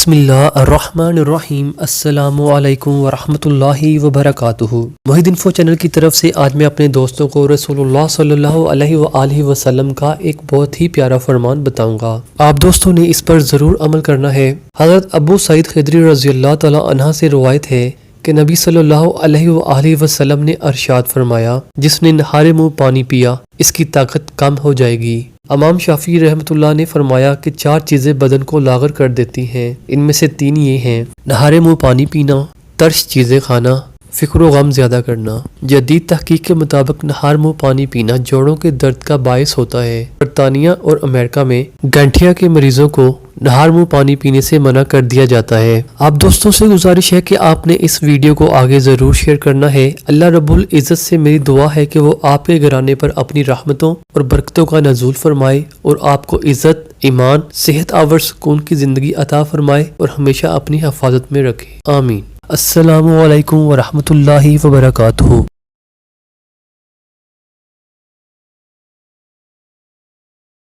بسم اللہ الرحمن الرحیم۔ السلام علیکم ورحمۃ اللہ وبرکاتہ۔ موحد انفو چینل کی طرف سے آج میں اپنے دوستوں کو رسول اللہ صلی اللہ علیہ وآلہ وسلم کا ایک بہت ہی پیارا فرمان بتاؤں گا، آپ دوستوں نے اس پر ضرور عمل کرنا ہے۔ حضرت ابو سعید خدری رضی اللہ تعالی عنہ سے روایت ہے کہ نبی صلی اللہ علیہ وآلہ وسلم نے ارشاد فرمایا، جس نے نہارے منہ پانی پیا اس کی طاقت کم ہو جائے گی۔ امام شافعی رحمۃ اللہ نے فرمایا کہ 4 چیزیں بدن کو لاغر کر دیتی ہیں، ان میں سے 3 یہ ہیں: نہارے منہ پانی پینا، ترش چیزیں کھانا، فکر و غم زیادہ کرنا۔ جدید تحقیق کے مطابق نہار منہ پانی پینا جوڑوں کے درد کا باعث ہوتا ہے۔ برطانیہ اور امریکہ میں گنٹھیا کے مریضوں کو نہار منہ پانی پینے سے منع کر دیا جاتا ہے۔ آپ دوستوں سے گزارش ہے کہ آپ نے اس ویڈیو کو آگے ضرور شیئر کرنا ہے۔ اللہ رب العزت سے میری دعا ہے کہ وہ آپ کے گھرانے پر اپنی رحمتوں اور برکتوں کا نزول فرمائے اور آپ کو عزت، ایمان، صحت آور سکون کی زندگی عطا فرمائے اور ہمیشہ اپنی حفاظت میں رکھے، آمین۔ السلام علیکم ورحمۃ اللہ وبرکاتہ۔